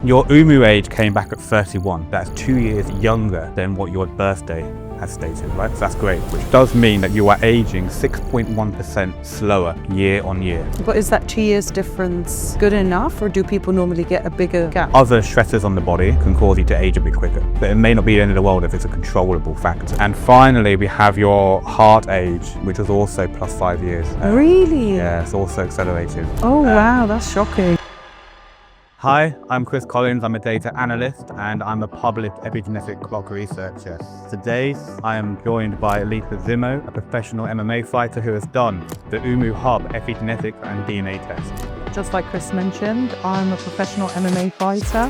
Your UMU age came back at 31. That's 2 years younger than what your birthday has stated, right? So that's great, which does mean that you are aging 6.1% slower year on year. But is that 2 years difference good enough, or do people normally get a bigger gap? Other stressors on the body can cause you to age a bit quicker, but it may not be the end of the world if it's a controllable factor. And finally, we have your heart age, which is also plus 5 years. Really? Yeah, it's also accelerated. Oh wow, that's shocking. Hi, I'm Chris Collins. I'm a data analyst and I'm a published epigenetic clock researcher. Today, I am joined by Zimmo, a professional MMA fighter who has done the UMU Hub epigenetics and DNA test. Just like Chris mentioned, I'm a professional MMA fighter.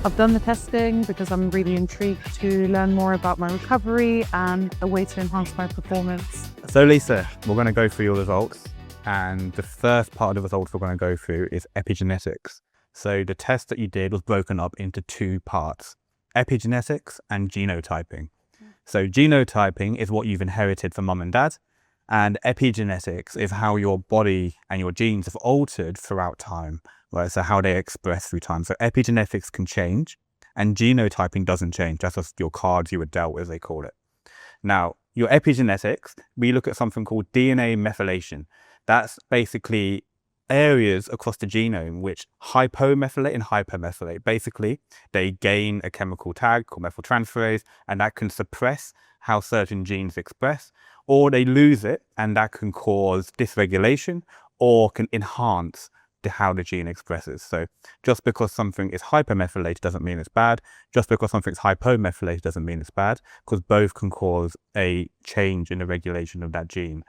I've done the testing because I'm really intrigued to learn more about my recovery and a way to enhance my performance. So Lisa, we're going to go through your results, and the first part of the results we're going to go through is epigenetics. So the test that you did was broken up into two parts, epigenetics and genotyping. So genotyping is what you've inherited from mum and dad, and epigenetics is how your body and your genes have altered throughout time, right? So how they express through time. So epigenetics can change and genotyping doesn't change. That's just your cards you were dealt, as they call it. Now, your epigenetics, we look at something called DNA methylation. That's basically areas across the genome which hypomethylate and hypermethylate. Basically, they gain a chemical tag called methyltransferase, and that can suppress how certain genes express, or they lose it, and that can cause dysregulation or can enhance how the gene expresses. So just because something is hypermethylated doesn't mean it's bad. Just because something's hypomethylated doesn't mean it's bad, because both can cause a change in the regulation of that gene.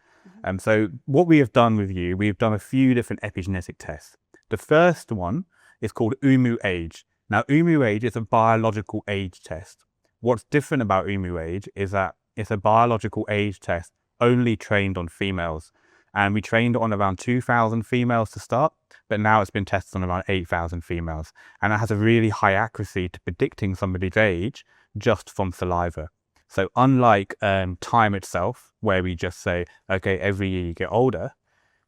So what we have done with you, we've done a few different epigenetic tests. The first one is called UMU age. Now, UMU age is a biological age test. What's different about UMU age is that it's a biological age test only trained on females. And we trained on around 2,000 females to start, but now it's been tested on around 8,000 females. And it has a really high accuracy to predicting somebody's age just from saliva. So unlike time itself, where we just say, okay, every year you get older,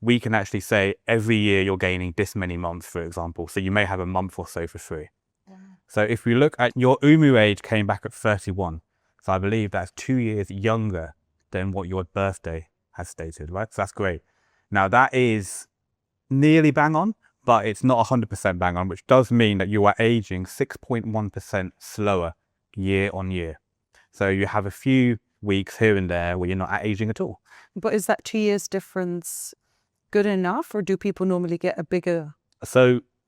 we can actually say every year you're gaining this many months, for example. So you may have a month or so for free. Yeah. So if we look at your UMU age came back at 31. So I believe that's 2 years younger than what your birthday has stated, right? So that's great. Now that is nearly bang on, but it's not 100% bang on, which does mean that you are aging 6.1% slower year on year. So you have a few weeks here and there where you're not aging at all. But is that 2 years difference good enough, or do people normally get a bigger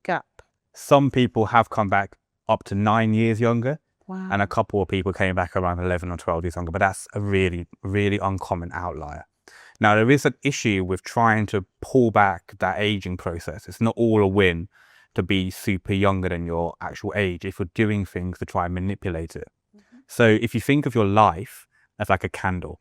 gap? Some people have come back up to 9 years younger. Wow. And a couple of people came back around 11 or 12 years younger, but that's a really, really uncommon outlier. Now, there is an issue with trying to pull back that aging process. It's not all a win to be super younger than your actual age if you're doing things to try and manipulate it. So if you think of your life as like a candle,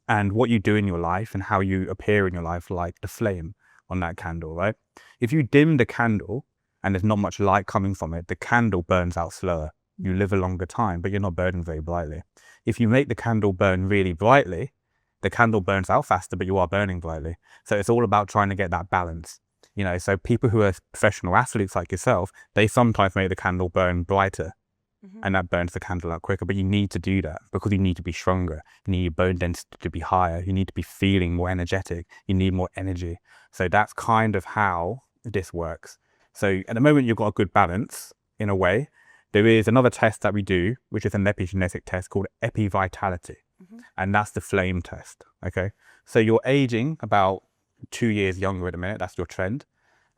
and what you do in your life and how you appear in your life like the flame on that candle, right? If you dim the candle and there's not much light coming from it, the candle burns out slower. You live a longer time, but you're not burning very brightly. If you make the candle burn really brightly, the candle burns out faster, but you are burning brightly. So it's all about trying to get that balance. You know, so people who are professional athletes like yourself, they sometimes make the candle burn brighter, and that burns the candle out quicker. But you need to do that because you need to be stronger. You need your bone density to be higher. You need to be feeling more energetic. You need more energy. So that's kind of how this works. So at the moment, you've got a good balance in a way. There is another test that we do, which is an epigenetic test called epivitality. And that's the flame test, okay? So you're aging about 2 years younger at the minute, that's your trend.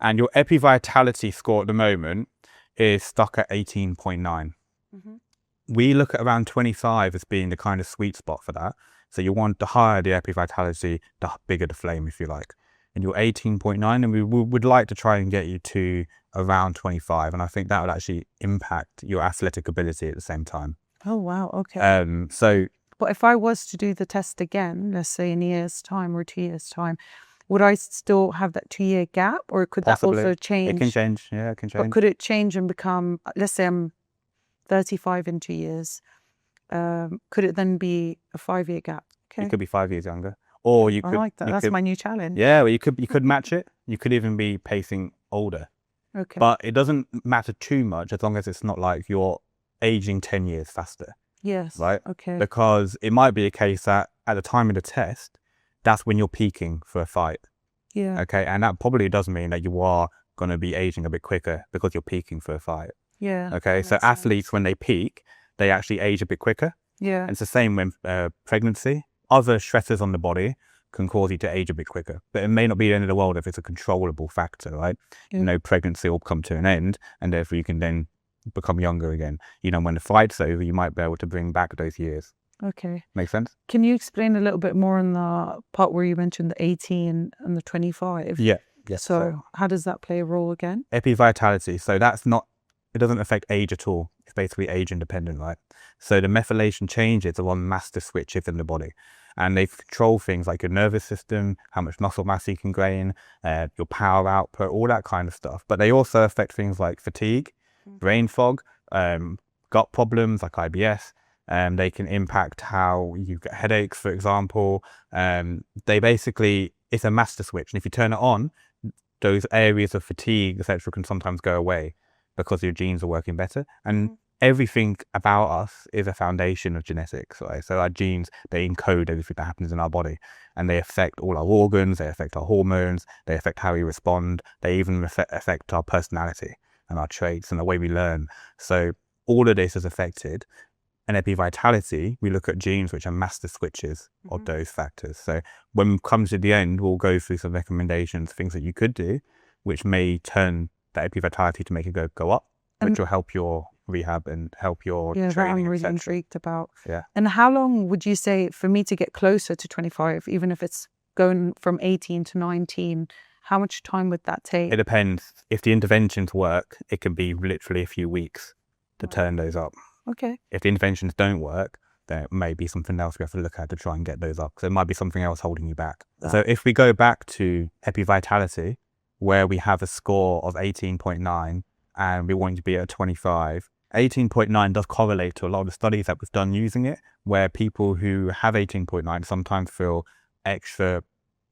And your epivitality score at the moment is stuck at 18.9. We look at around 25 as being the kind of sweet spot for that. So you want the higher the epivitality, the bigger the flame, if you like. And you're 18.9, and we would like to try and get you to around 25. And I think that would actually impact your athletic ability at the same time. Oh, wow. Okay. But if I was to do the test again, let's say in a year's time or 2 years' time, would I still have that 2 year gap, or could Possibly. That also change? It can change, yeah, it can change. But could it change and become, let's say I'm 35 in 2 years, could it then be a 5 year gap? Okay. It could be 5 years younger. Or you I could, like that. That's my new challenge. yeah, well, you could match it. You could even be pacing older. Okay. But it doesn't matter too much as long as it's not like you're aging 10 years faster, Yes. right? Okay. Because it might be a case that at the time of the test, that's when you're peaking for a fight. Yeah. Okay. And that probably does mean that you are going to be aging a bit quicker because you're peaking for a fight. Yeah. Okay. So athletes, when they peak, they actually age a bit quicker. Yeah. And it's the same when pregnancy. Other stressors on the body can cause you to age a bit quicker, but it may not be the end of the world if it's a controllable factor, right? Yeah. You know, pregnancy will come to an end, and therefore you can then become younger again. You know, when the fight's over, you might be able to bring back those years. Okay. Make sense? Can you explain a little bit more on the part where you mentioned the 18 and the 25? Yeah. Yes. So how does that play a role again? Epivitality. So that's not, it doesn't affect age at all. It's basically age independent, right? So the methylation changes are on master switches in the body, and they control things like your nervous system, how much muscle mass you can gain, your power output, all that kind of stuff. But they also affect things like fatigue, brain fog, gut problems like IBS. They can impact how you get headaches, for example. They basically, it's a master switch. And if you turn it on, those areas of fatigue, etc., can sometimes go away because your genes are working better. And everything about us is a foundation of genetics, right? So our genes, they encode everything that happens in our body, and they affect all our organs, they affect our hormones, they affect how we respond, they even affect our personality and our traits and the way we learn. So all of this is affected. And epivitality, we look at genes which are master switches of those factors. So when it comes to the end, we'll go through some recommendations, things that you could do, which may turn that epivitality to make it go up, which will help your rehab and help your Yeah, that training, I'm really etc. intrigued about. Yeah. And how long would you say for me to get closer to 25, even if it's going from 18 to 19, how much time would that take? It depends. If the interventions work, it can be literally a few weeks to turn those up. Okay. If the interventions don't work, there may be something else we have to look at to try and get those up. So it might be something else holding you back. So if we go back to epivitality, where we have a score of 18.9 and we want to be at 25, 18.9 does correlate to a lot of the studies that we've done using it, where people who have 18.9 sometimes feel extra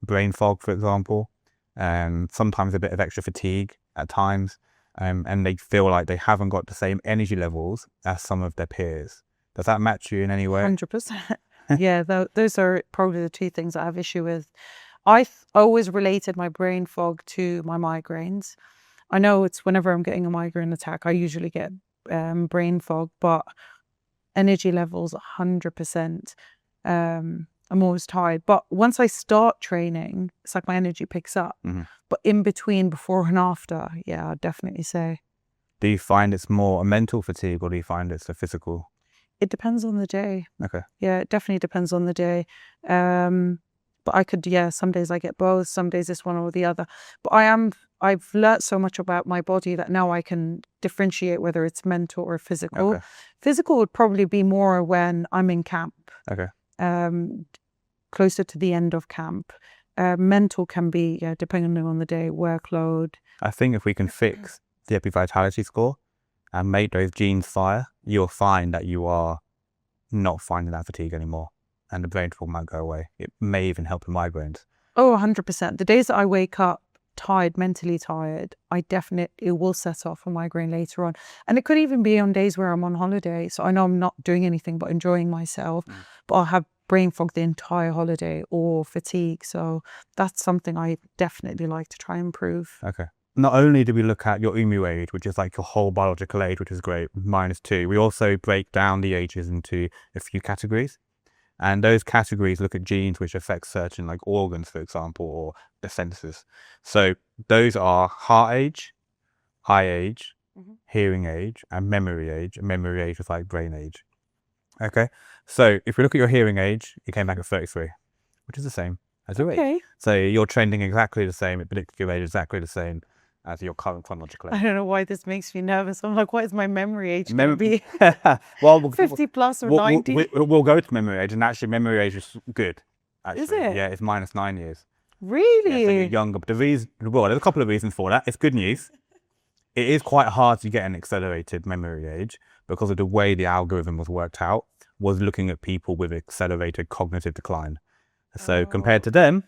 brain fog, for example, and sometimes a bit of extra fatigue at times. And they feel like they haven't got the same energy levels as some of their peers. Does that match you in any way? 100%. Yeah, those are probably the two things I have issue with. I always related my brain fog to my migraines. I know it's whenever I'm getting a migraine attack, I usually get brain fog, but energy levels 100%. I'm always tired. But once I start training, it's like my energy picks up. But in between, before and after, yeah, I'd definitely say. Do you find it's more a mental fatigue, or do you find it's a physical? It depends on the day. Okay. Yeah, it definitely depends on the day. But I could, some days I get both, some days it's one or the other. But I've learnt so much about my body that now I can differentiate whether it's mental or physical. Okay. Physical would probably be more when I'm in camp. Okay. Closer to the end of camp. Mental can be, depending on the day, workload. I think if we can fix the epivitality score and make those genes fire, you'll find that you are not finding that fatigue anymore, and the brain fog might go away. It may even help the migraines. Oh, 100%. The days that I wake up tired, mentally tired, it will set off a migraine later on. And it could even be on days where I'm on holiday. So I know I'm not doing anything but enjoying myself, but I'll have brain fog the entire holiday or fatigue. So that's something I definitely like to try and improve. Okay. Not only do we look at your UMU age, which is like your whole biological age, which is great, -2, we also break down the ages into a few categories. And those categories look at genes which affect certain like organs, for example, or the senses. So those are heart age, eye age, hearing age, and memory age. And memory age is like brain age. Okay. So if we look at your hearing age, you came back at 33, which is the same as your age. So you're trending exactly the same. It predicts your age exactly the same as your current chronological age. I don't know why this makes me nervous. I'm like, what is my memory age going to be? Well, 50 plus or 90? We'll go to memory age, and actually memory age is good. Actually. Is it? Yeah, it's -9 years. Really? Yeah, so you're younger. But there's a couple of reasons for that. It's good news. It is quite hard to get an accelerated memory age because of the way the algorithm was worked out, was looking at people with accelerated cognitive decline. So compared to them,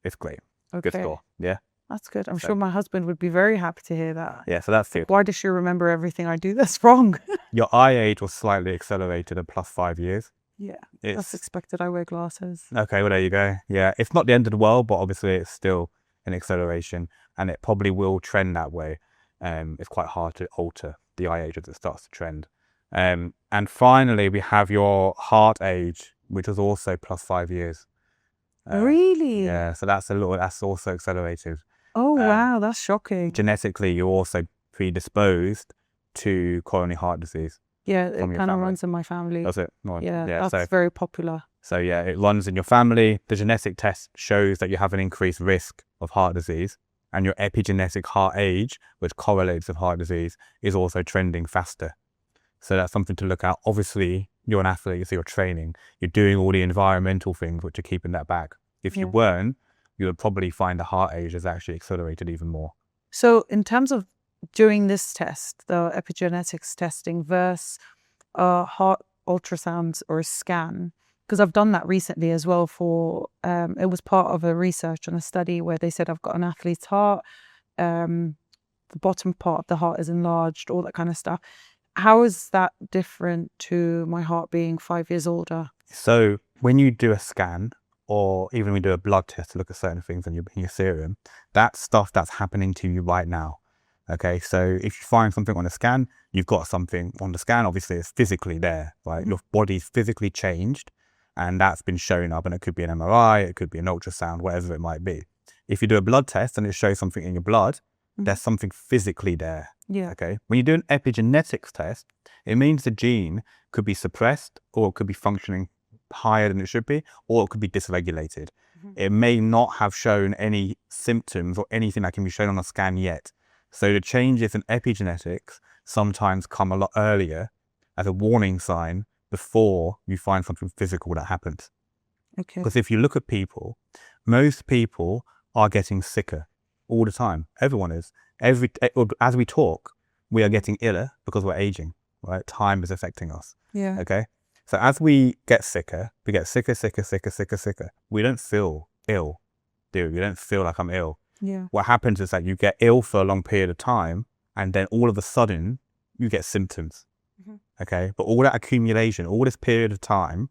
it's great. Good Okay. score. Yeah. That's good. I'm So- sure my husband would be very happy to hear that. Yeah. So that's it. Why does she remember everything I do that's wrong? Your eye age was slightly accelerated at plus 5 years. Yeah, that's It's expected. I wear glasses. okay. Well, there you go. Yeah. It's not the end of the world, but obviously it's still an acceleration, and it probably will trend that way. It's quite hard to alter the eye age as it starts to trend. And finally, we have your heart age, which was also plus 5 years. Really? Yeah, so that's also accelerated. Oh, wow, that's shocking. Genetically, you're also predisposed to coronary heart disease. Yeah, from it your kind of family. runs in my family. Does it? Well, Yeah, yeah. that's very popular. So yeah, it runs in your family. The genetic test shows that you have an increased risk of heart disease, and your epigenetic heart age, which correlates with heart disease, is also trending faster. So that's something to look at. Obviously, you're an athlete, so you're training. You're doing all the environmental things which are keeping that back. If you Yeah. weren't, you would probably find the heart age has actually accelerated even more. So in terms of doing this test, the epigenetics testing versus heart ultrasounds or a scan, because I've done that recently as well for, it was part of a research on a study where they said I've got an athlete's heart, the bottom part of the heart is enlarged, all that kind of stuff. How is that different to my heart being 5 years older? So when you do a scan, or even when you do a blood test to look at certain things in your serum, that's stuff that's happening to you right now. Okay, so if you find something on a scan, you've got something on the scan. Obviously, it's physically there, right? Your body's physically changed, and that's been showing up. And it could be an MRI, it could be an ultrasound, whatever it might be. If you do a blood test and it shows something in your blood, there's something physically there. Yeah. Okay. When you do an epigenetics test, it means the gene could be suppressed, or it could be functioning higher than it should be, or it could be dysregulated. It may not have shown any symptoms or anything that can be shown on a scan yet. So the changes in epigenetics sometimes come a lot earlier as a warning sign before you find something physical that happens. Okay. Because if you look at people, most people are getting sicker all the time. Everyone is. As we talk, we are getting iller because we're aging, right? Time is affecting us. Yeah. Okay. So as we get sicker, we get sicker. We don't feel ill, do we? We don't feel like I'm ill. Yeah. What happens is that you get ill for a long period of time, and then all of a sudden you get symptoms. Okay. But all that accumulation, all this period of time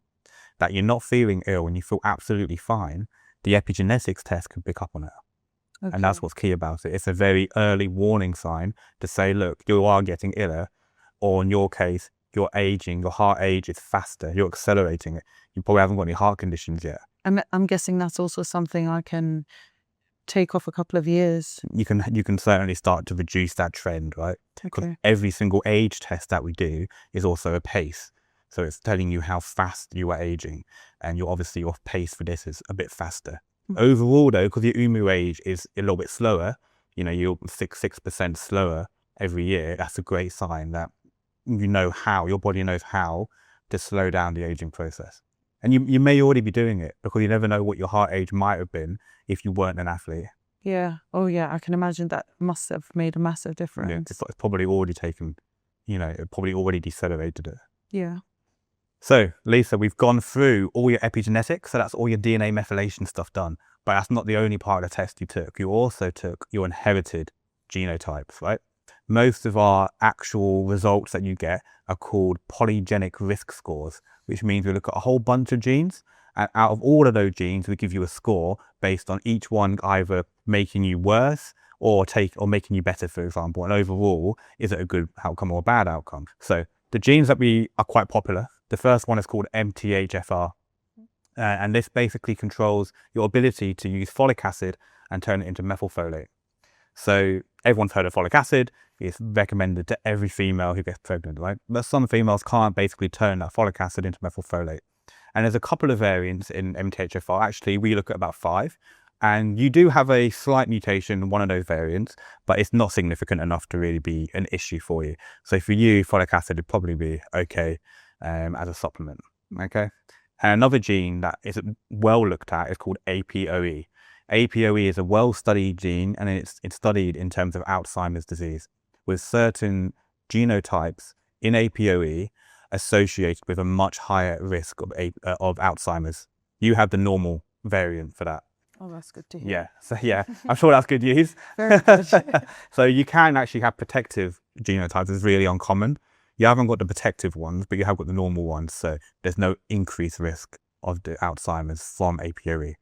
that you're not feeling ill and you feel absolutely fine, the epigenetics test can pick up on it. Okay. And that's what's key about it. It's a very early warning sign to say, look, you are getting iller, or in your case, you're aging, your heart age is faster, you're accelerating it. You probably haven't got any heart conditions yet. I'm guessing that's also something I can take off a couple of years. You can certainly start to reduce that trend, right? Because Okay. every single age test that we do is also a pace. So it's telling you how fast you are aging, and your pace for this is a bit faster. Overall though, because your UMU age is a little bit slower, you're 6% slower every year, that's a great sign that your body knows how to slow down the aging process. And you may already be doing it, because you never know what your heart age might have been if you weren't an athlete. Yeah. Oh yeah, I can imagine that must have made a massive difference. Yeah, it's probably already taken, it probably already decelerated it. Yeah. So, Lisa, we've gone through all your epigenetics, so that's all your DNA methylation stuff done. But that's not the only part of the test you took. You also took your inherited genotypes, right? Most of our actual results that you get are called polygenic risk scores, which means we look at a whole bunch of genes, and out of all of those genes, we give you a score based on each one either making you worse or making you better, for example. And overall, is it a good outcome or a bad outcome? So the genes that are quite popular, the first one is called MTHFR. And this basically controls your ability to use folic acid and turn it into methylfolate. So everyone's heard of folic acid. It's recommended to every female who gets pregnant, right? But some females can't basically turn that folic acid into methylfolate. And there's a couple of variants in MTHFR. Actually, we look at about 5. And you do have a slight mutation in one of those variants, but it's not significant enough to really be an issue for you. So for you, folic acid would probably be okay as a supplement, okay? And another gene that is well looked at is called APOE. APOE is a well-studied gene, and it's studied in terms of Alzheimer's disease, with certain genotypes in APOE associated with a much higher risk of Alzheimer's. You have the normal variant for that. Oh, that's good to hear. Yeah, so yeah, I'm sure that's good news. Very good. So you can actually have protective genotypes. It's really uncommon. You haven't got the protective ones, but you have got the normal ones. So there's no increased risk of the Alzheimer's from a priori.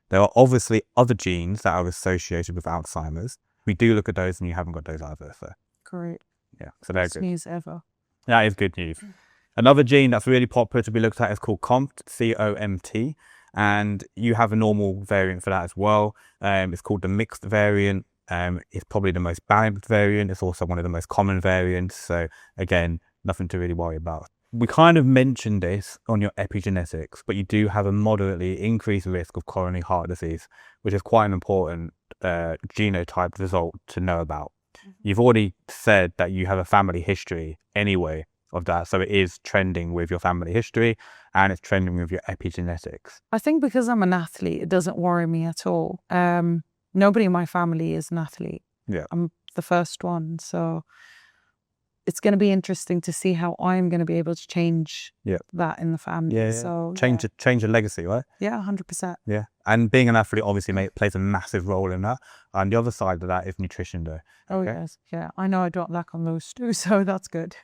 There are obviously other genes that are associated with Alzheimer's. We do look at those, and you haven't got those either. So Great. yeah, so they're Best good. news ever. That is good news. Another gene that's really popular to be looked at is called COMT, C-O-M-T. And you have a normal variant for that as well. It's called the mixed variant. It's probably the most balanced variant. It's also one of the most common variants. So again, nothing to really worry about. We kind of mentioned this on your epigenetics, but you do have a moderately increased risk of coronary heart disease, which is quite an important genotype result to know about. You've already said that you have a family history anyway of that. So it is trending with your family history and it's trending with your epigenetics. I think because I'm an athlete, it doesn't worry me at all. Nobody in my family is an athlete. Yeah. I'm the first one. So it's going to be interesting to see how I'm going to be able to change that in the family. Yeah. So change the legacy, right? Yeah, 100%. Yeah. And being an athlete obviously plays a massive role in that. And the other side of that is nutrition though. Oh, yes. Yeah. I know I don't lack on those too. So that's good.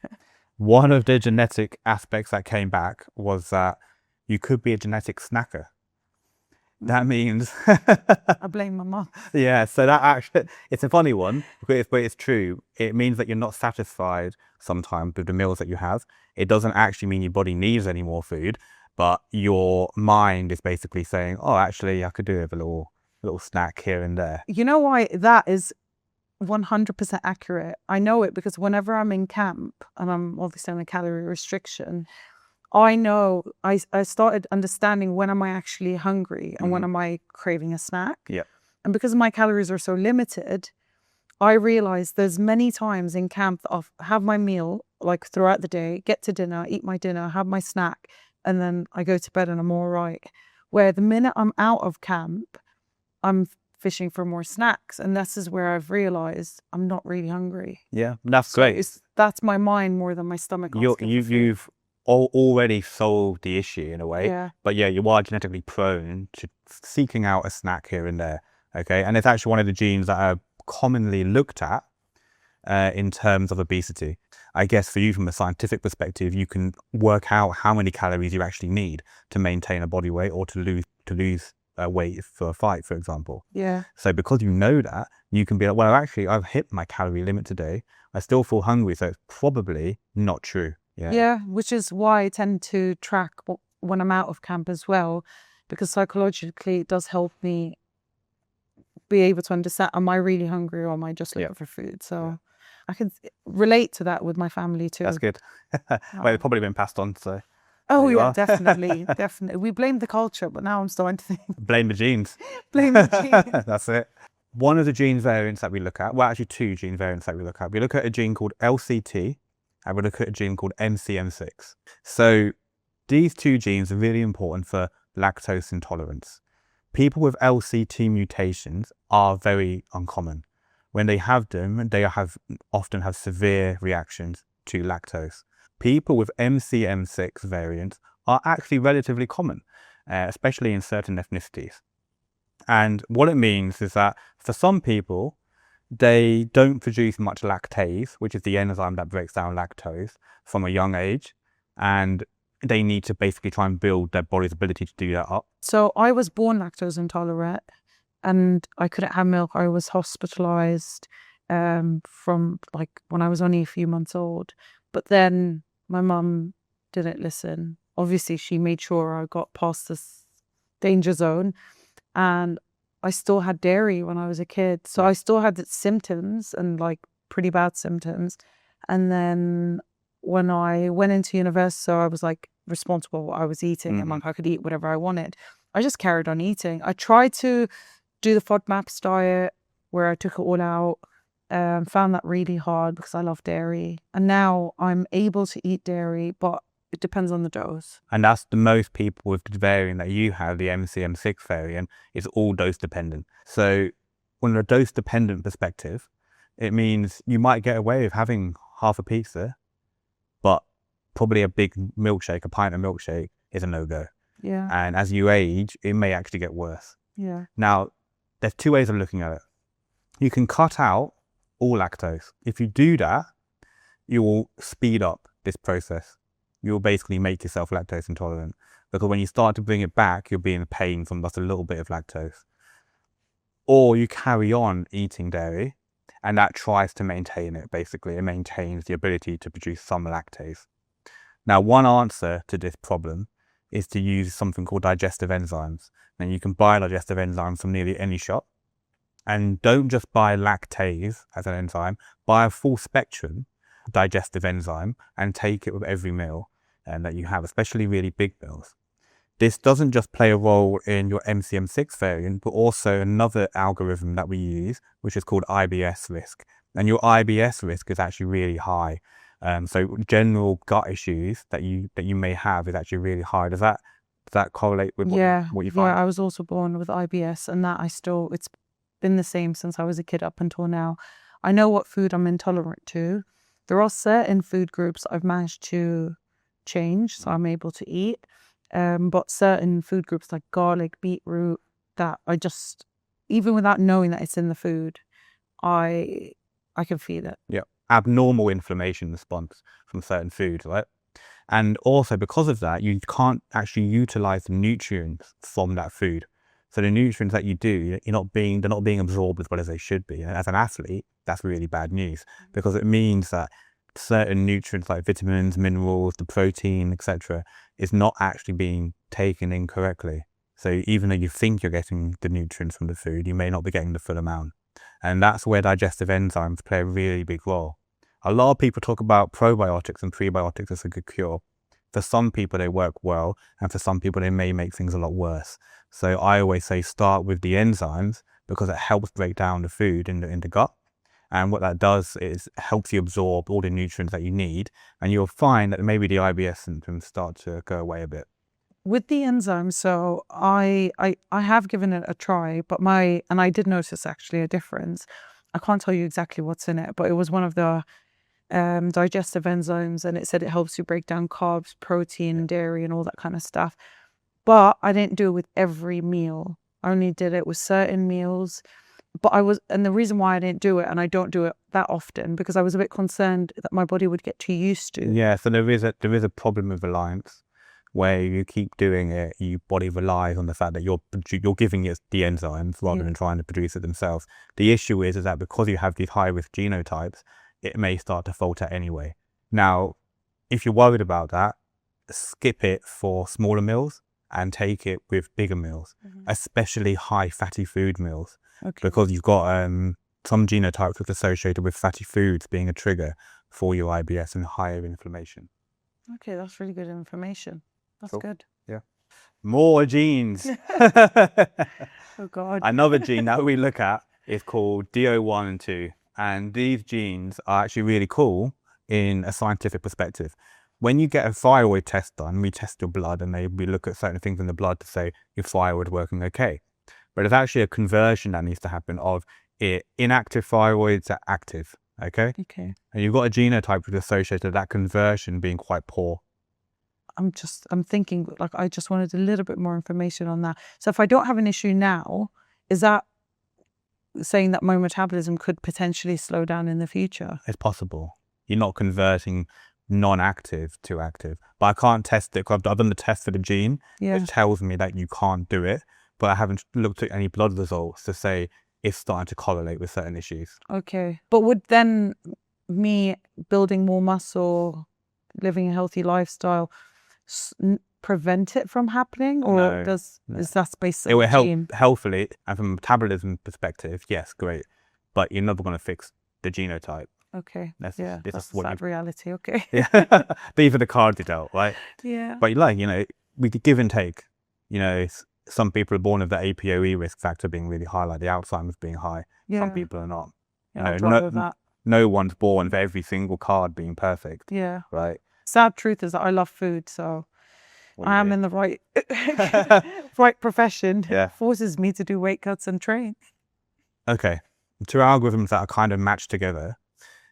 One of the genetic aspects that came back was that you could be a genetic snacker. That means I blame my mum. Yeah, so that actually, it's a funny one, but it's true. It means that you're not satisfied sometimes with the meals that you have. It doesn't actually mean your body needs any more food, but your mind is basically saying, oh, actually, I could do with a little snack here and there. You know why that is 100% accurate? I know it because whenever I'm in camp and I'm obviously on a calorie restriction, I know I started understanding when am I actually hungry and when am I craving a snack. Yeah. And because my calories are so limited, I realized there's many times in camp that I'll have my meal like throughout the day, get to dinner, eat my dinner, have my snack, and then I go to bed and I'm all right. Where the minute I'm out of camp, I'm fishing for more snacks. And this is where I've realized I'm not really hungry. Yeah, that's great. That's my mind more than my stomach. You've already solved the issue in a way. Yeah. But yeah, you are genetically prone to seeking out a snack here and there. Okay. And it's actually one of the genes that are commonly looked at in terms of obesity. I guess for you, from a scientific perspective, you can work out how many calories you actually need to maintain a body weight or to lose weight for a fight, for example. Yeah. So because you know that, you can be like, well, actually, I've hit my calorie limit today. I still feel hungry, so it's probably not true. Yeah, which is why I tend to track when I'm out of camp as well, because psychologically it does help me be able to understand, am I really hungry or am I just looking for food? So I can relate to that with my family too. That's good. Well, it's probably been passed on, so. Oh yeah, definitely, definitely. We blame the culture, but now I'm starting to think. Blame the genes. Blame the genes. That's it. One of the gene variants that we look at, well, actually two gene variants that we look at. We look at a gene called LCT, and we look at a gene called MCM6. So these two genes are really important for lactose intolerance. People with LCT mutations are very uncommon. When they have them, they often have severe reactions to lactose. People with MCM6 variants are actually relatively common, especially in certain ethnicities. And what it means is that for some people, they don't produce much lactase, which is the enzyme that breaks down lactose, from a young age. And they need to basically try and build their body's ability to do that up. So I was born lactose intolerant and I couldn't have milk. I was hospitalized from like when I was only a few months old. But then my mum didn't listen. Obviously, she made sure I got past this danger zone. And I still had dairy when I was a kid. So I still had the symptoms and like pretty bad symptoms. And then when I went into university, so I was like responsible for what I was eating and like I could eat whatever I wanted. I just carried on eating. I tried to do the FODMAPs diet where I took it all out. Found that really hard because I love dairy. And now I'm able to eat dairy, but it depends on the dose. And that's the most people with the variant that you have, the MCM6 variant, is all dose dependent. So on a dose dependent perspective, it means you might get away with having half a pizza, but probably a big milkshake, a pint of milkshake is a no-go. Yeah. And as you age, it may actually get worse. Yeah. Now, there's two ways of looking at it. You can cut out all lactose. If you do that, you will speed up this process. You'll basically make yourself lactose intolerant, because when you start to bring it back, you'll be in pain from just a little bit of lactose. Or you carry on eating dairy, and that tries to maintain it. Basically, it maintains the ability to produce some lactase. Now, one answer to this problem is to use something called digestive enzymes. And you can buy digestive enzymes from nearly any shop. And don't just buy lactase as an enzyme, buy a full spectrum digestive enzyme and take it with every meal that you have, especially really big meals. This doesn't just play a role in your MCM6 variant, but also another algorithm that we use, which is called IBS risk. And your IBS risk is actually really high. So general gut issues that you may have is actually really high. Does that correlate with what you find? Yeah, I was also born with IBS, and that it's been the same since I was a kid up until now. I know what food I'm intolerant to. There are certain food groups I've managed to change, so I'm able to eat. But certain food groups like garlic, beetroot, that I just, even without knowing that it's in the food, I can feel it. Yeah, abnormal inflammation response from certain foods, right? And also because of that, you can't actually utilize the nutrients from that food. So the nutrients that you do, they're not being absorbed as well as they should be. And as an athlete, that's really bad news, because it means that certain nutrients like vitamins, minerals, the protein, etc., is not actually being taken in correctly. So even though you think you're getting the nutrients from the food, you may not be getting the full amount. And that's where digestive enzymes play a really big role. A lot of people talk about probiotics and prebiotics as a good cure. For some people, they work well, and for some people, they may make things a lot worse. So I always say start with the enzymes, because it helps break down the food in the gut. And what that does is helps you absorb all the nutrients that you need, and you'll find that maybe the IBS symptoms start to go away a bit. With the enzymes, so I have given it a try, but and I did notice actually a difference. I can't tell you exactly what's in it, but it was one of the digestive enzymes, and it said it helps you break down carbs, protein, dairy, and all that kind of stuff. But I didn't do it with every meal. I only did it with certain meals. But and the reason why I didn't do it, and I don't do it that often, because I was a bit concerned that my body would get too used to. Yeah, so there is a problem with reliance, where you keep doing it, your body relies on the fact that you're giving it the enzymes rather than trying to produce it themselves. The issue is that because you have these high risk genotypes, it may start to falter anyway. Now, if you're worried about that, skip it for smaller meals and take it with bigger meals, especially high fatty food meals. Okay. Because you've got some genotypes that's associated with fatty foods being a trigger for your IBS and higher inflammation. Okay, that's really good information. That's cool. Good. Yeah. More genes. Oh God. Another gene that we look at is called DO1 and 2. And these genes are actually really cool in a scientific perspective. When you get a thyroid test done, we test your blood, and we look at certain things in the blood to say your thyroid working okay. But there's actually a conversion that needs to happen of inactive thyroid to active, okay? Okay. And you've got a genotype which is associated with that conversion being quite poor. I'm thinking, like, I just wanted a little bit more information on that. So if I don't have an issue now, is that saying that my metabolism could potentially slow down in the future? It's possible. You're not converting non-active to active. But I can't test it, because I've done the test for the gene, which tells me that you can't do it. But I haven't looked at any blood results to say it's starting to correlate with certain issues. Okay. But would then me building more muscle, living a healthy lifestyle, prevent it from happening? Or is that based on it will help healthily, and from a metabolism perspective, yes, great. But you're never going to fix the genotype. Okay. That's reality. Okay. Yeah. These are the cards you dealt, right? Yeah. But we could give and take. Some people are born with the APOE risk factor being really high, like the Alzheimer's being high. Yeah. Some people are not. No one's born with every single card being perfect. Yeah. Right. Sad truth is that I love food, so I am in the right profession. Yeah. Forces me to do weight cuts and train. Okay. Two algorithms that are kind of matched together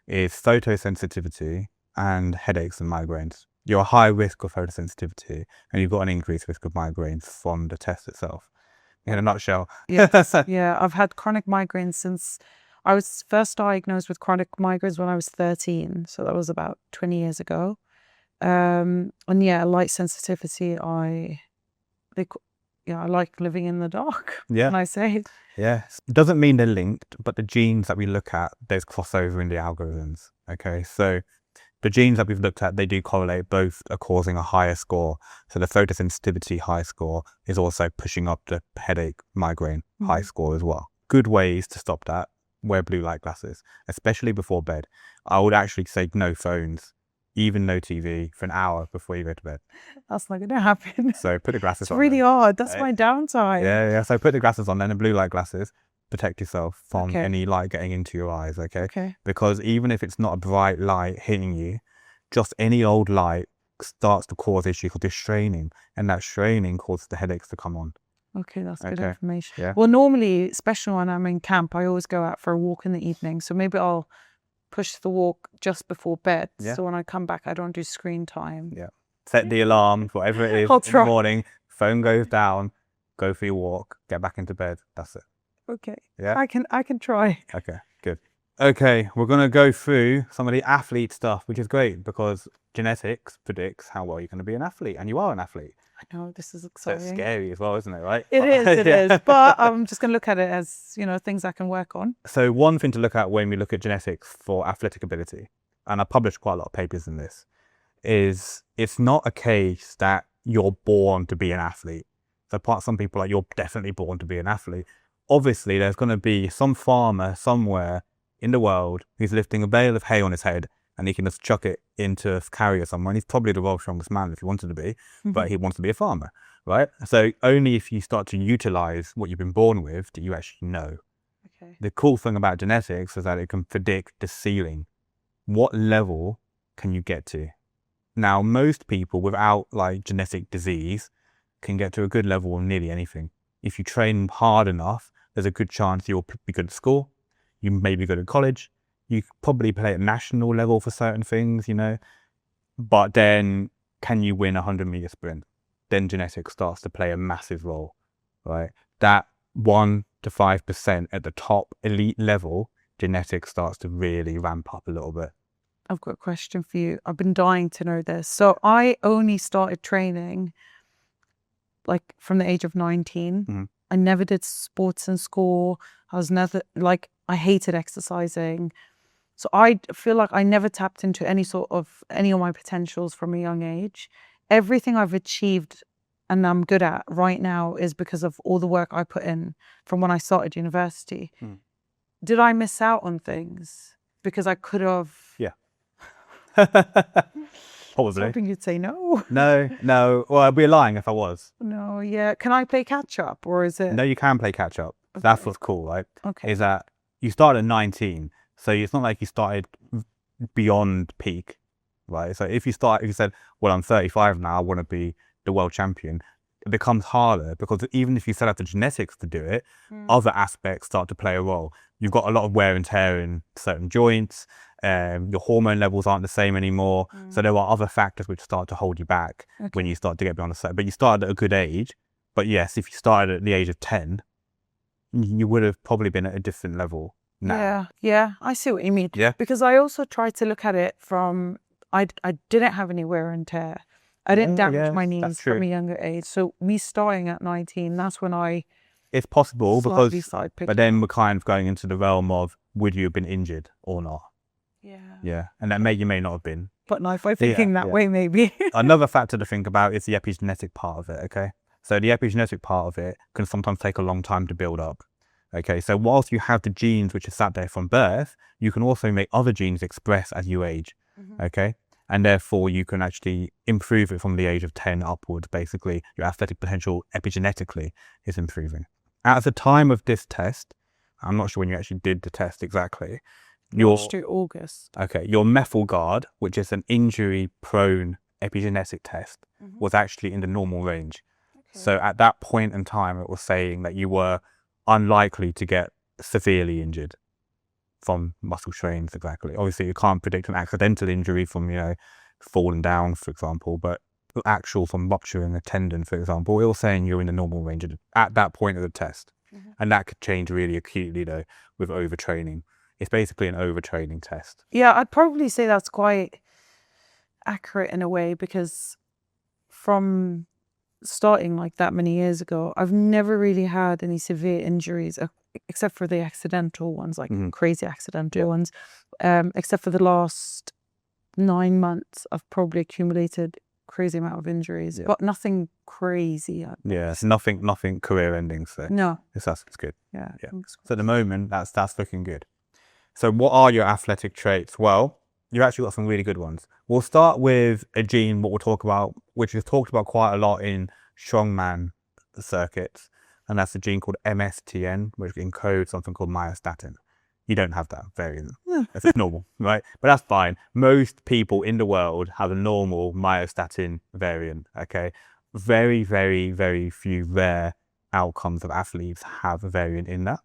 is photosensitivity and headaches and migraines. you're a high risk of photosensitivity, and you've got an increased risk of migraines from the test itself. In a nutshell. Yes. Yeah, I've had chronic migraines since I was first diagnosed with chronic migraines when I was 13. So that was about 20 years ago. And yeah, light sensitivity, I like living in the dark. Yeah. Can I say? Yeah. It doesn't mean they're linked, but the genes that we look at, there's crossover in the algorithms. Okay. So the genes that we've looked at, they do correlate, both are causing a higher score. So the photosensitivity high score is also pushing up the headache, migraine high score as well. Good ways to stop that: wear blue light glasses, especially before bed. I would actually say no phones, even no TV for an hour before you go to bed. That's not going to happen. So put the glasses It's on. really then. hard. That's my downside. Yeah. So put the glasses on, then the blue light glasses. Protect yourself from Okay. any light getting into your eyes, okay? Okay. Because even if it's not a bright light hitting you, just any old light starts to cause issues because it's straining, and that straining causes the headaches to come on. Okay, that's good Okay. information. Yeah. Well, normally, especially when I'm in camp, I always go out for a walk in the evening. So maybe I'll push the walk just before bed. Yeah. So when I come back, I don't do screen time. Yeah. Set the alarm, whatever it is, I'll in the try. morning, phone goes down, go for your walk, get back into bed. That's it. Okay. Yeah. I can try. Okay, good. Okay, we're going to go through some of the athlete stuff, which is great because genetics predicts how well you're going to be an athlete, and you are an athlete. I know, this is So exciting. it's scary as well, isn't it, right? It is. But I'm just going to look at it as, things I can work on. So one thing to look at when we look at genetics for athletic ability, and I published quite a lot of papers in this, is it's not a case that you're born to be an athlete. So some people are like, you're definitely born to be an athlete. Obviously, there's going to be some farmer somewhere in the world who's lifting a bale of hay on his head, and he can just chuck it into a carrier somewhere. And he's probably the world's strongest man if he wanted to be, but he wants to be a farmer, right? So only if you start to utilize what you've been born with do you actually know. Okay. The cool thing about genetics is that it can predict the ceiling. What level can you get to? Now, most people without like genetic disease can get to a good level of nearly anything. If you train hard enough, there's a good chance you'll be good at school. You may be good at college. You probably play at national level for certain things, but then can you win a 100-meter sprint? Then genetics starts to play a massive role, right? That 1 to 5% at the top elite level, genetics starts to really ramp up a little bit. I've got a question for you. I've been dying to know this. So I only started training like from the age of 19. I never did sports in school. I was never I hated exercising. So I feel like I never tapped into any of my potentials from a young age. Everything I've achieved and I'm good at right now is because of all the work I put in from when I started university. Did I miss out on things because I could have? Yeah. I was Probably. hoping you'd say no. No. Well, I'd be lying if I was. No, yeah. Can I play catch up or is it? No, you can play catch up. Okay. That's what's cool, right? Okay. Is that you started at 19. So it's not like you started beyond peak, right? So if you said, well, I'm 35 now, I want to be the world champion, it becomes harder because even if you set up the genetics to do it, other aspects start to play a role. You've got a lot of wear and tear in certain joints. Your hormone levels aren't the same anymore. So there are other factors which start to hold you back when you start to get beyond a certain. But you started at a good age. But yes, if you started at the age of 10, you would have probably been at a different level now. Yeah, I see what you mean. Yeah. Because I also tried to look at it from, I didn't have any wear and tear. I didn't damage my knees from a younger age. So me starting at 19, that's when I It's possible slightly because, started picking but then up. we're kind of going into the realm of would you have been injured or not? Yeah. And that you may not have been. But now by thinking that way, maybe. Another factor to think about is the epigenetic part of it, okay? So the epigenetic part of it can sometimes take a long time to build up. Okay, so whilst you have the genes which are sat there from birth, you can also make other genes express as you age, okay? And therefore you can actually improve it from the age of 10 upwards, basically. Your athletic potential epigenetically is improving. At the time of this test, I'm not sure when you actually did the test exactly, your August. Okay, your methyl guard, which is an injury-prone epigenetic test, was actually in the normal range. So at that point in time, it was saying that you were unlikely to get severely injured from muscle strains, exactly. Obviously, you can't predict an accidental injury from, fallen down, for example, but actual from rupturing a tendon, for example, it'll saying you're in the normal range at that point of the test. And that could change really acutely though with overtraining. It's basically an overtraining test. Yeah, I'd probably say that's quite accurate in a way, because from starting like that many years ago, I've never really had any severe injuries except for the accidental ones, like crazy accidental ones. Except for the last 9 months, I've probably accumulated crazy amount of injuries, but nothing crazy. Yeah, it's nothing career ending. So no, it's good. Yeah. So at the moment, that's looking good. So what are your athletic traits? Well, you've actually got some really good ones. We'll start with a gene, what we'll talk about, which is talked about quite a lot in strongman circuits, and that's a gene called MSTN, which encodes something called myostatin. You don't have that variant. It's normal, right? But that's fine. Most people in the world have a normal myostatin variant, okay? Very, very, very few rare outcomes of athletes have a variant in that.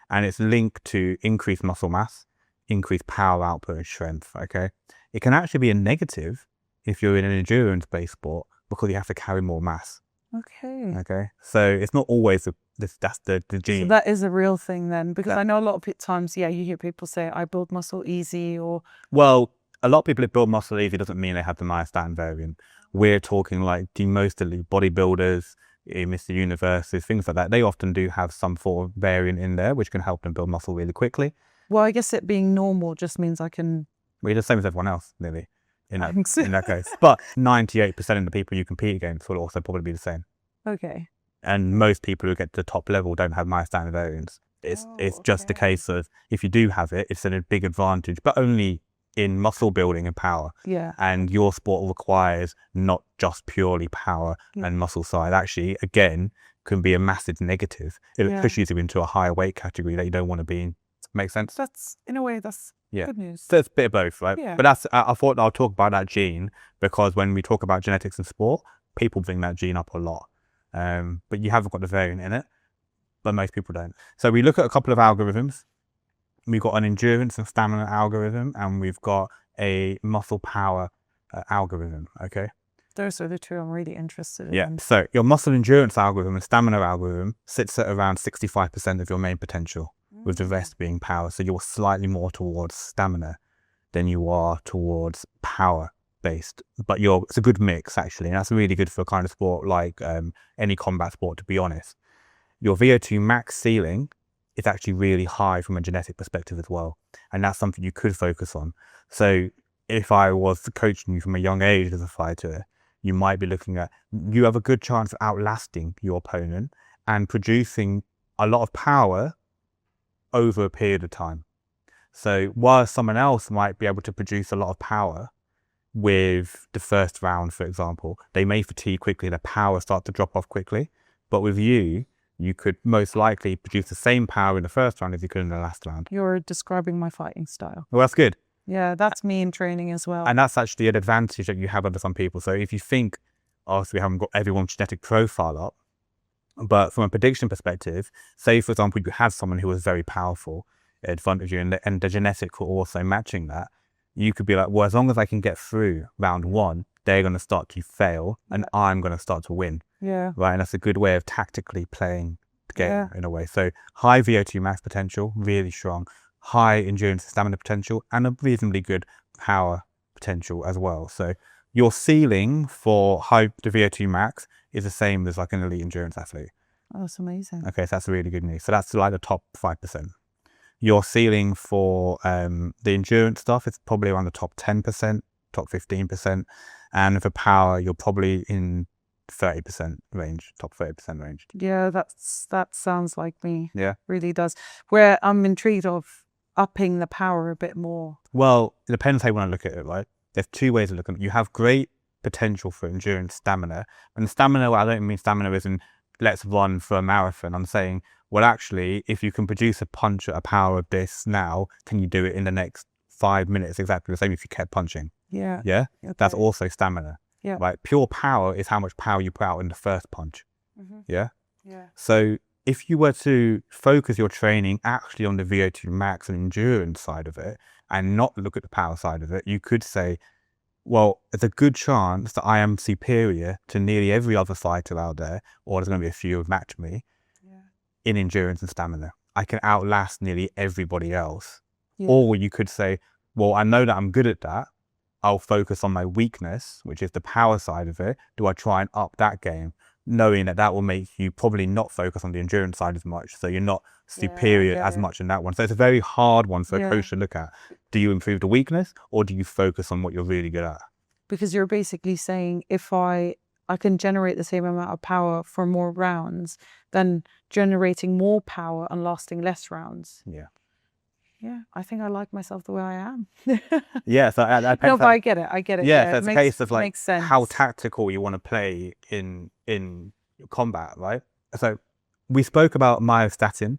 And it's linked to increased muscle mass, increased power output and strength, okay? It can actually be a negative if you're in an endurance-based sport because you have to carry more mass. Okay. So it's not always that's the gene. So that is a real thing then, because I know a lot of times, you hear people say, I build muscle easy, or... Well, a lot of people that build muscle easy doesn't mean they have the myostatin variant. We're talking like most elite bodybuilders, Mr. Universes, things like that. They often do have some sort of variant in there, which can help them build muscle really quickly. Well, I guess it being normal just means I can... Well, you're the same as everyone else, nearly, in that case. But 98% of the people you compete against will also probably be the same. Okay. And most people who get to the top level don't have myostatin variants. It's just a case of, if you do have it, it's a big advantage, but only in muscle building and power. Yeah. And your sport requires not just purely power and muscle size. Actually, again, can be a massive negative. It pushes you into a higher weight category that you don't want to be in. Make sense? That's, in a way, that's good news. So it's a bit of both, right? Yeah. But I thought I'll talk about that gene because when we talk about genetics in sport, people bring that gene up a lot. But you haven't got the variant in it, but most people don't. So we look at a couple of algorithms. We've got an endurance and stamina algorithm, and we've got a muscle power algorithm, okay? Those are the two I'm really interested in. Yeah, so your muscle endurance algorithm and stamina algorithm sits at around 65% of your main potential, with the rest being power. So you're slightly more towards stamina than you are towards power based, but it's a good mix actually, and that's really good for a kind of sport like any combat sport, to be honest. Your VO2 max ceiling is actually really high from a genetic perspective as well, and that's something you could focus on. So if I was coaching you from a young age as a fighter, you might be looking at, you have a good chance of outlasting your opponent and producing a lot of power over a period of time. So while someone else might be able to produce a lot of power with the first round, for example, they may fatigue quickly, their power starts to drop off quickly. But with you could most likely produce the same power in the first round as you could in the last round. You're describing my fighting style. Well, that's good. Yeah, that's me in training as well. And that's actually an advantage that you have over some people. So if you think, obviously we haven't got everyone's genetic profile up, but from a prediction perspective, say for example, you have someone who was very powerful in front of you and the genetics were also matching that, you could be like, well, as long as I can get through round one, they're going to start to fail and I'm going to start to win. Yeah. Right. And that's a good way of tactically playing the game in a way. So high VO2 max potential, really strong, high endurance and stamina potential, and a reasonably good power potential as well. So your ceiling for the VO2 max is the same as like an elite endurance athlete. Oh, that's amazing. Okay, so that's really good news. So that's like the top 5%. Your ceiling for the endurance stuff is probably around the top 10%, top 15%. And for power, you're probably in 30% range, top 30% range. Yeah, that sounds like me. Yeah. Really does. Where I'm intrigued of upping the power a bit more. Well, it depends how you want to look at it, right? There's two ways of looking at it. You have great potential for endurance stamina. And stamina, well, I don't mean stamina as in let's run for a marathon. I'm saying, well, actually, if you can produce a punch at a power of this now, can you do it in the next 5 minutes? Exactly the same if you kept punching. Yeah. Yeah? Okay. That's also stamina. Yeah. Right? Pure power is how much power you put out in the first punch. Mm-hmm. Yeah? Yeah. So if you were to focus your training actually on the VO2 max and endurance side of it and not look at the power side of it, you could say well, there's a good chance that I am superior to nearly every other fighter out there, or there's going to be a few who match me in endurance and stamina. I can outlast nearly everybody else. Yeah. Or you could say, well, I know that I'm good at that. I'll focus on my weakness, which is the power side of it. Do I try and up that game? Knowing that will make you probably not focus on the endurance side as much. So you're not superior as much in that one. So it's a very hard one for a coach to look at. Do you improve the weakness, or do you focus on what you're really good at? Because you're basically saying, if I can generate the same amount of power for more rounds than generating more power and lasting less rounds. Yeah. Yeah, I think I like myself the way I am. Yeah, so no, but I get it. Yeah, so it's a case of like sense. how tactical you want to play in combat, right? So we spoke about myostatin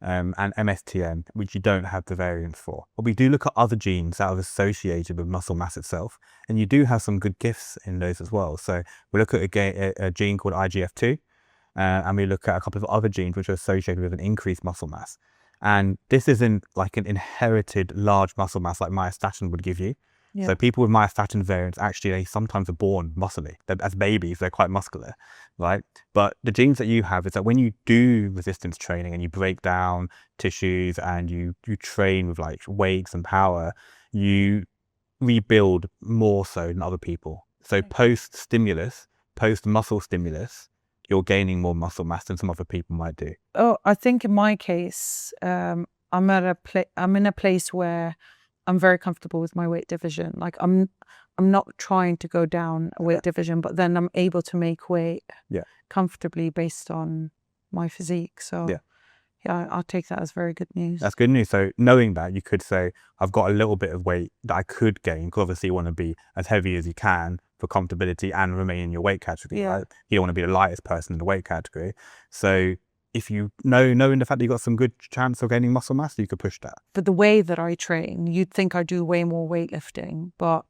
and MSTM, which you don't have the variants for. But we do look at other genes that are associated with muscle mass itself, and you do have some good gifts in those as well. So we look at a gene called IGF-2, and we look at a couple of other genes which are associated with an increased muscle mass. And this isn't like an inherited large muscle mass like myostatin would give you. So people with myostatin variants, actually, they sometimes are born muscly. As babies, they're quite muscular, right? But the genes that you have is that when you do resistance training and you break down tissues and you train with like weights and power, you rebuild more so than other people. So post-stimulus, post-muscle stimulus, you're gaining more muscle mass than some other people might do. Oh, I think in my case, I'm in a place where I'm very comfortable with my weight division. Like I'm not trying to go down a weight division, but then I'm able to make weight comfortably based on my physique. So yeah, I'll take that as very good news. That's good news. So knowing that, you could say, I've got a little bit of weight that I could gain, because obviously you want to be as heavy as you can for comfortability and remain in your weight category. Right? You don't want to be the lightest person in the weight category. So if you knowing the fact that you've got some good chance of gaining muscle mass, you could push that. But the way that I train, you'd think I do way more weightlifting, but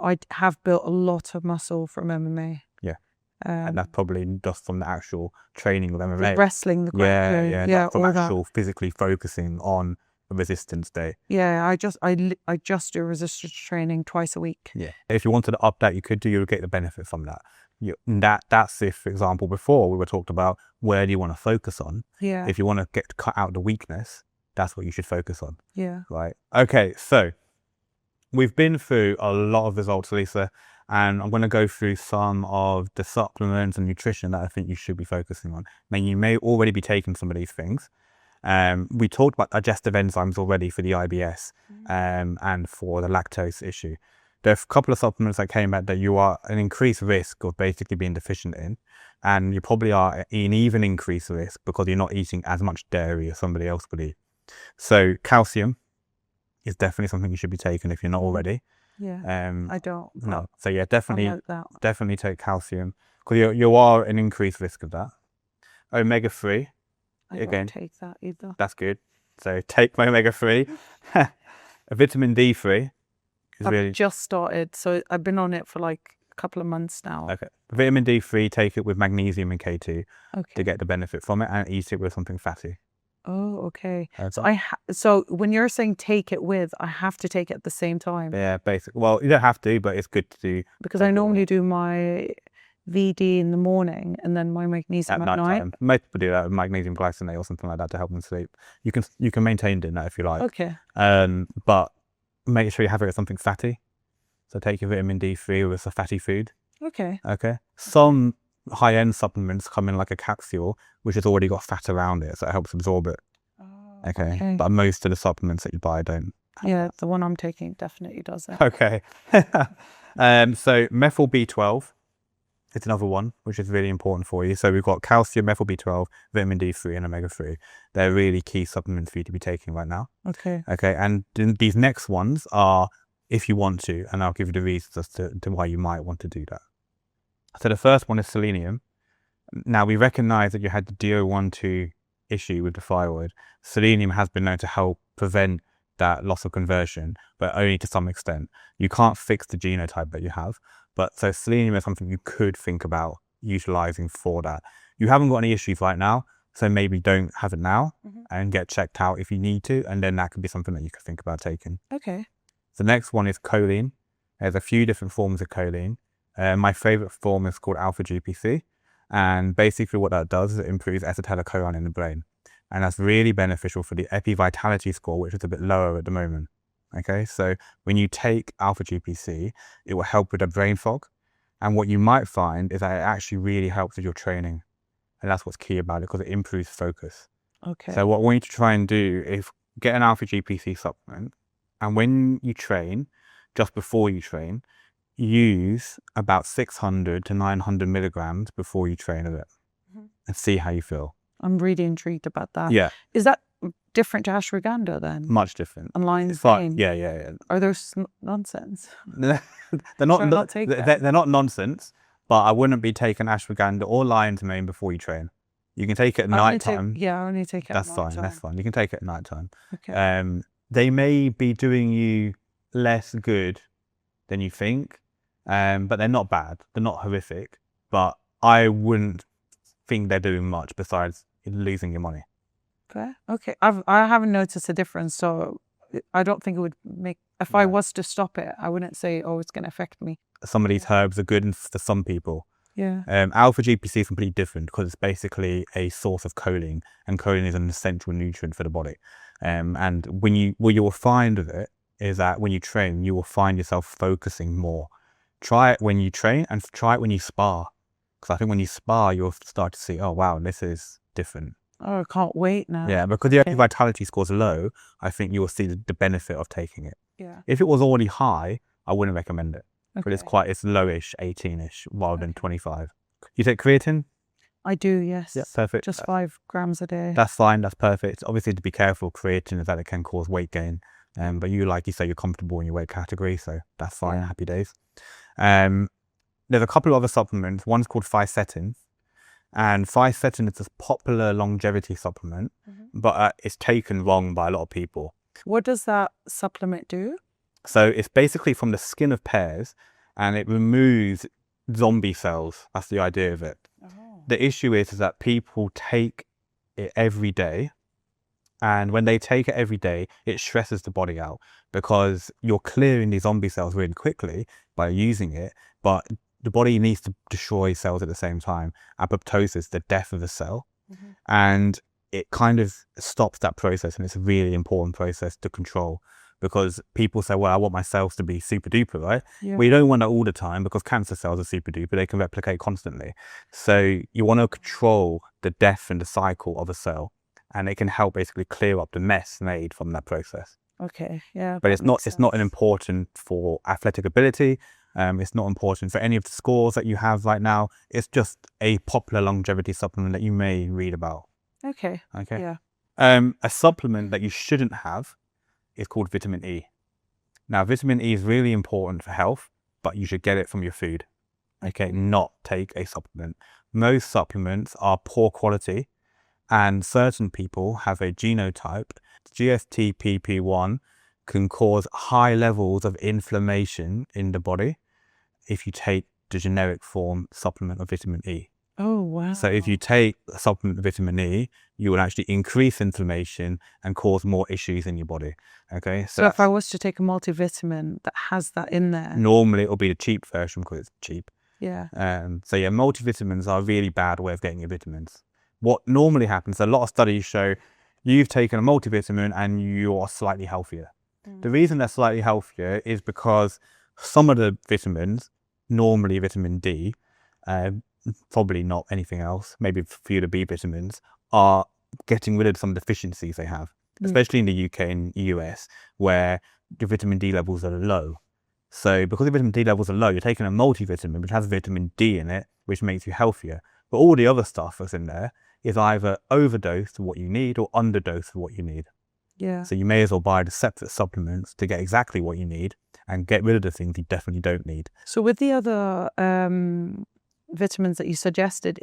I have built a lot of muscle from MMA. Yeah. And that's probably just from the actual training of MMA. The wrestling, the grappling. Not from actual physically focusing on a resistance day. Yeah, I just do resistance training twice a week. Yeah. If you wanted to up that, you would get the benefit from that. That's if, for example, before we were talked about where do you want to focus on. Yeah. If you want to cut out the weakness, that's what you should focus on. Yeah. Right. Okay, so we've been through a lot of results, Lisa, and I'm going to go through some of the supplements and nutrition that I think you should be focusing on. Now, you may already be taking some of these things. We talked about digestive enzymes already for the IBS and for the lactose issue. There are a couple of supplements that came out that you are an increased risk of basically being deficient in, and you probably are in even increased risk because you're not eating as much dairy as somebody else would eat. So calcium is definitely something you should be taking if you're not already. Yeah. I don't. No. So yeah, definitely take calcium, because you are an increased risk of that. Omega-3. I don't take that either. That's good. So take my omega-3. Vitamin D3 is I've just started, so I've been on it for like a couple of months now. Okay. Vitamin D3, take it with magnesium and K2 to get the benefit from it, and eat it with something fatty. Oh, okay. So when you're saying take it with, I have to take it at the same time. Yeah, basically. Well, you don't have to, but it's good to do. Because I normally do my VD in the morning and then my magnesium at night. Most people do that with magnesium glycinate or something like that to help them sleep. You can maintain doing that if you like. Okay. But make sure you have it with something fatty. So take your vitamin D3 with a fatty food. Okay. Okay. Some high-end supplements come in like a capsule, which has already got fat around it, so it helps absorb it. Oh, okay. But most of the supplements that you buy don't. Yeah, the one I'm taking definitely does it. Okay. So methyl B12 is another one, which is really important for you. So we've got calcium, methyl B12, vitamin D3, and omega-3. They're really key supplements for you to be taking right now. Okay. Okay. And these next ones are if you want to, and I'll give you the reasons as to why you might want to do that. So the first one is selenium. Now, we recognize that you had the DO12 issue with the thyroid. Selenium has been known to help prevent that loss of conversion, but only to some extent. You can't fix the genotype that you have, but so selenium is something you could think about utilizing for that. You haven't got any issues right now, so maybe don't have it now and get checked out if you need to, and then that could be something that you could think about taking. Okay. The next one is choline. There's a few different forms of choline. My favorite form is called alpha GPC. And basically what that does is it improves acetylcholine in the brain. And that's really beneficial for the epivitality score, which is a bit lower at the moment. Okay, so when you take alpha GPC, it will help with the brain fog. And what you might find is that it actually really helps with your training. And that's what's key about it, because it improves focus. Okay. So what I want you to try and do is get an alpha GPC supplement. And when you train, just before you train, use about 600 to 900 milligrams before you train of it, and see how you feel. I'm really intrigued about that. Yeah. Is that different to ashwagandha then? Much different. And lion's It's like, mane? yeah. Are those nonsense? They're Should I not take them? they're not nonsense, but I wouldn't be taking ashwagandha or lion's mane before you train. You can take it at night time. I only take it That's at fine. nighttime. That's fine. You can take it at night time. Okay. They may be doing you less good than you think, but they're not bad. They're not horrific. But I wouldn't think they're doing much besides losing your money. Fair. Okay. I haven't noticed a difference, so I don't think it would make. If I was to stop it, I wouldn't say, "Oh, it's going to affect me." Some of these herbs are good for some people. Yeah. Alpha GPC is completely different because it's basically a source of choline, and choline is an essential nutrient for the body. And what you will find with it is that when you train, you will find yourself focusing more. Try it when you train and try it when you spar. Because I think when you spar, you'll start to see, oh, wow, this is different. Oh, I can't wait now. Yeah, because the vitality score is low, I think you will see the benefit of taking it. Yeah. If it was already high, I wouldn't recommend it. Okay. But it's lowish, 18-ish, rather than 25. You take creatine? I do, yes. Yeah, perfect. Just 5 grams a day. That's fine. That's perfect. Obviously, to be careful, creatine is that it can cause weight gain. But like you say, you're comfortable in your weight category, so that's fine. Yeah. Happy days. There's a couple of other supplements. One's called fisetin, and fisetin is a popular longevity supplement, but it's taken wrong by a lot of people. What does that supplement do? So it's basically from the skin of pears, and it removes zombie cells. That's the idea of it. Oh. The issue is that people take it every day, and when they take it every day, it stresses the body out because you're clearing these zombie cells really quickly by using it, but the body needs to destroy cells at the same time. Apoptosis, the death of the cell, and it kind of stops that process, and it's a really important process to control. Because people say, well, I want my cells to be super duper, right? Yeah. Well, you don't want that all the time because cancer cells are super duper. They can replicate constantly. So you want to control the death and the cycle of a cell, and it can help basically clear up the mess made from that process. Okay, yeah. But it's not an important for athletic ability. It's not important for any of the scores that you have right now. It's just a popular longevity supplement that you may read about. Okay. Okay. Yeah. A supplement that you shouldn't have is called vitamin E. Now, vitamin E is really important for health, but you should get it from your food. Okay, not take a supplement. Most supplements are poor quality, and certain people have a genotype. GSTPP1 can cause high levels of inflammation in the body if you take the generic form supplement of vitamin E. Oh, wow. So if you take a supplement of vitamin E, you will actually increase inflammation and cause more issues in your body. Okay. So if I was to take a multivitamin that has that in there. Normally it will be the cheap version because it's cheap. Yeah. So yeah, multivitamins are a really bad way of getting your vitamins. What normally happens, a lot of studies show you've taken a multivitamin and you're slightly healthier. The reason they're slightly healthier is because some of the vitamins, normally vitamin D, probably not anything else, maybe a few of the B vitamins, are getting rid of some deficiencies they have, especially in the UK and US, where your vitamin D levels are low. So because your vitamin D levels are low, you're taking a multivitamin which has vitamin D in it, which makes you healthier. But all the other stuff that's in there is either overdose of what you need or underdose of what you need. Yeah. So you may as well buy the separate supplements to get exactly what you need and get rid of the things you definitely don't need. So with the other vitamins that you suggested,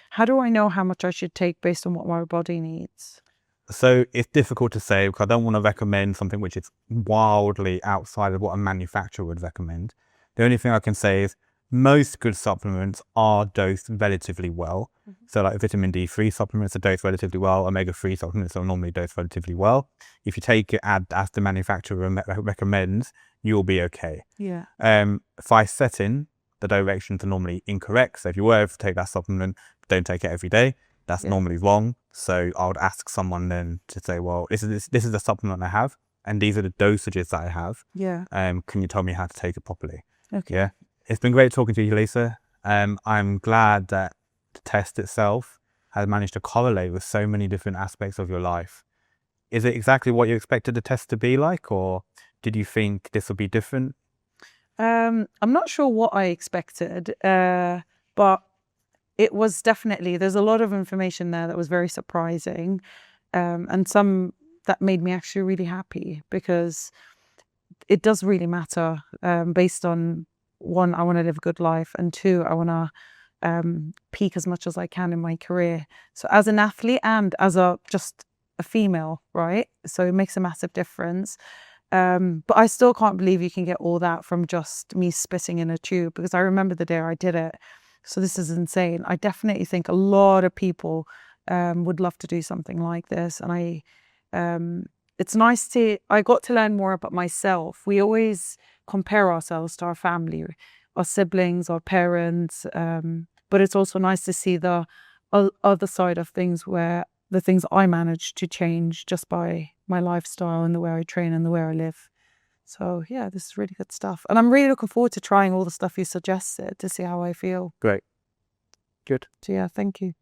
how do I know how much I should take based on what my body needs? So it's difficult to say because I don't want to recommend something which is wildly outside of what a manufacturer would recommend. The only thing I can say is most good supplements are dosed relatively well. So like vitamin D3 supplements are dosed relatively well. Omega-3 supplements are normally dosed relatively well. If you take it as the manufacturer recommends, you'll be okay. Yeah. If I set in, the directions are normally incorrect. So if you were to take that supplement, don't take it every day. That's normally wrong. So I would ask someone then to say, well, this is the supplement I have, and these are the dosages that I have. Yeah. Can you tell me how to take it properly? Okay. Yeah. It's been great talking to you, Lisa. I'm glad that the test itself has managed to correlate with so many different aspects of your life. Is it exactly what you expected the test to be like, or did you think this would be different? I'm not sure what I expected, but it was definitely, there's a lot of information there that was very surprising, and some that made me actually really happy, because it does really matter, based on, one, I want to live a good life, and two, I want to peak as much as I can in my career. So as an athlete and as just a female, right? So it makes a massive difference. But I still can't believe you can get all that from just me spitting in a tube, because I remember the day I did it. So this is insane. I definitely think a lot of people would love to do something like this. And it's nice I got to learn more about myself. We always compare ourselves to our family, our siblings, our parents. But it's also nice to see the other side of things, where the things I managed to change just by my lifestyle and the way I train and the way I live. So yeah, this is really good stuff. And I'm really looking forward to trying all the stuff you suggested to see how I feel. Great. Good. So yeah, thank you.